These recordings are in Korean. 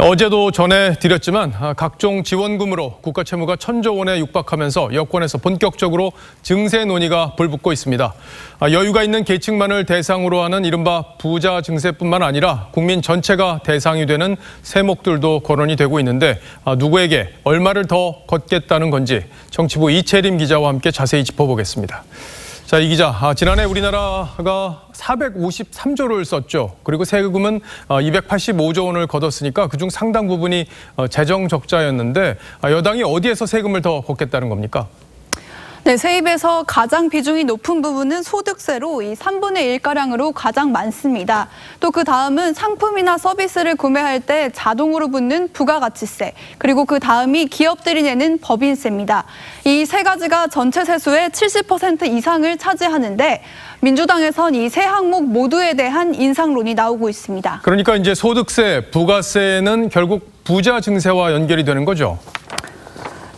어제도 전해드렸지만 각종 지원금으로 국가 채무가 1,000조 원에 육박하면서 여권에서 본격적으로 증세 논의가 불붙고 있습니다. 여유가 있는 계층만을 대상으로 하는 이른바 부자 증세뿐만 아니라 국민 전체가 대상이 되는 세목들도 거론이 되고 있는데 누구에게 얼마를 더 걷겠다는 건지 정치부 이채림 기자와 함께 자세히 짚어보겠습니다. 자, 이 기자, 지난해 우리나라가 453조를 썼죠. 그리고 세금은 285조 원을 걷었으니까 그중 상당 부분이 재정 적자였는데 여당이 어디에서 세금을 더 걷겠다는 겁니까? 네, 세입에서 가장 비중이 높은 부분은 소득세로 이 3분의 1가량으로 가장 많습니다. 또 그 다음은 상품이나 서비스를 구매할 때 자동으로 붙는 부가가치세, 그리고 그 다음이 기업들이 내는 법인세입니다. 이 세 가지가 전체 세수의 70% 이상을 차지하는데 민주당에선 이 세 항목 모두에 대한 인상론이 나오고 있습니다. 그러니까 이제 소득세, 부가세는 결국 부자 증세와 연결이 되는 거죠?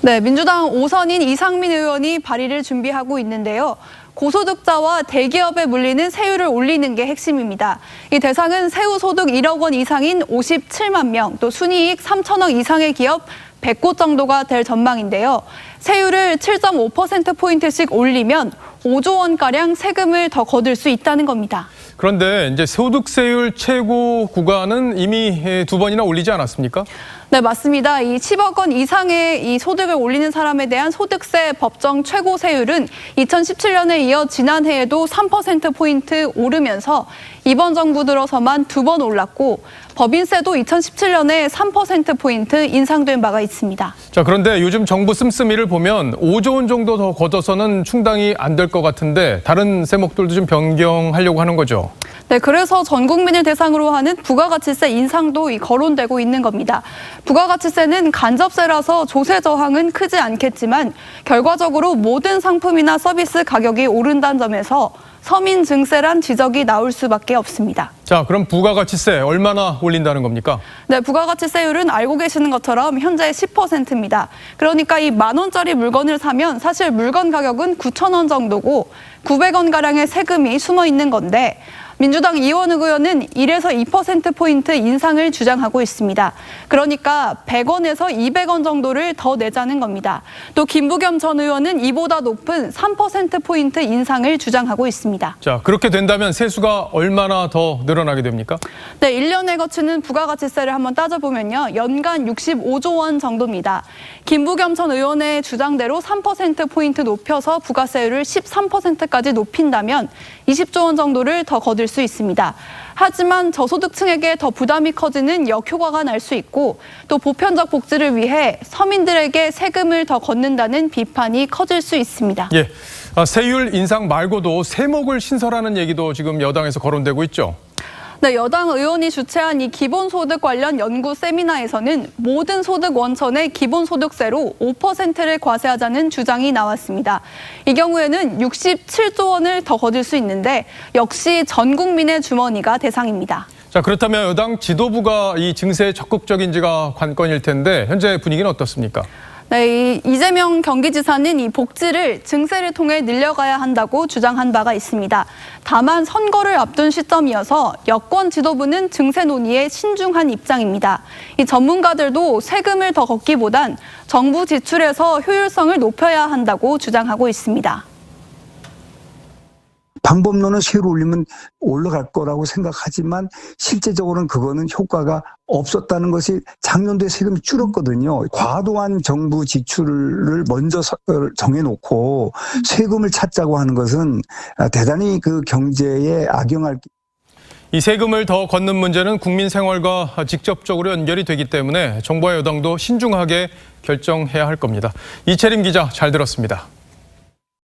네, 민주당 5선인 이상민 의원이 발의를 준비하고 있는데요. 고소득자와 대기업에 물리는 세율을 올리는 게 핵심입니다. 이 대상은 세후 소득 1억 원 이상인 57만 명, 또 순이익 3천억 이상의 기업 100곳 정도가 될 전망인데요. 세율을 7.5%포인트씩 올리면 5조 원가량 세금을 더 거둘 수 있다는 겁니다. 그런데 이제 소득세율 최고 구간은 이미 2번이나 올리지 않았습니까? 네, 맞습니다. 이 10억 원 이상의 이 소득을 올리는 사람에 대한 소득세 법정 최고 세율은 2017년에 이어 지난해에도 3%포인트 오르면서 이번 정부 들어서만 2번 올랐고 법인세도 2017년에 3%포인트 인상된 바가 있습니다. 자, 그런데 요즘 정부 씀씀이를 보면 5조 원 정도 더 걷어서는 충당이 안 될 것 같은데 다른 세목들도 좀 변경하려고 하는 거죠? 네, 그래서 전 국민을 대상으로 하는 부가가치세 인상도 거론되고 있는 겁니다. 부가가치세는 간접세라서 조세 저항은 크지 않겠지만 결과적으로 모든 상품이나 서비스 가격이 오른다는 점에서 서민 증세란 지적이 나올 수밖에 없습니다. 자, 그럼 부가가치세 얼마나 올린다는 겁니까? 네, 부가가치세율은 알고 계시는 것처럼 현재 10%입니다. 그러니까 이 10,000원짜리 물건을 사면 사실 물건 가격은 9,000원 정도고 900원가량의 세금이 숨어 있는 건데 민주당 이원욱 의원은 1에서 2%포인트 인상을 주장하고 있습니다. 그러니까 100원에서 200원 정도를 더 내자는 겁니다. 또 김부겸 전 의원은 이보다 높은 3%포인트 인상을 주장하고 있습니다. 자, 그렇게 된다면 세수가 얼마나 더 늘어나게 됩니까? 네, 1년에 거치는 부가가치세를 한번 따져보면요. 연간 65조 원 정도입니다. 김부겸 전 의원의 주장대로 3%포인트 높여서 부가세율을 13%까지 높인다면 20조 원 정도를 더 거둘 수 있습니다. 하지만 저소득층에게 더 부담이 커지는 역효과가 날 수 있고 또 보편적 복지를 위해 서민들에게 세금을 더 걷는다는 비판이 커질 수 있습니다. 예, 세율 인상 말고도 세목을 신설하는 얘기도 지금 여당에서 거론되고 있죠? 네, 여당 의원이 주최한 이 기본소득 관련 연구 세미나에서는 모든 소득 원천의 기본소득세로 5%를 과세하자는 주장이 나왔습니다. 이 경우에는 67조 원을 더 거둘 수 있는데 역시 전 국민의 주머니가 대상입니다. 자, 그렇다면 여당 지도부가 이 증세에 적극적인지가 관건일 텐데 현재 분위기는 어떻습니까? 네, 이재명 경기지사는 이 복지를 증세를 통해 늘려가야 한다고 주장한 바가 있습니다. 다만 선거를 앞둔 시점이어서 여권 지도부는 증세 논의에 신중한 입장입니다. 이 전문가들도 세금을 더 걷기보단 정부 지출에서 효율성을 높여야 한다고 주장하고 있습니다. 방법론은 세율을 올리면 올라갈 거라고 생각하지만 실제적으로는 그거는 효과가 없었다는 것이 작년도에 세금이 줄었거든요. 과도한 정부 지출을 먼저 정해놓고 세금을 찾자고 하는 것은 대단히 그 경제에 악영향을. 이 세금을 더 걷는 문제는 국민 생활과 직접적으로 연결이 되기 때문에 정부와 여당도 신중하게 결정해야 할 겁니다. 이채림 기자 잘 들었습니다.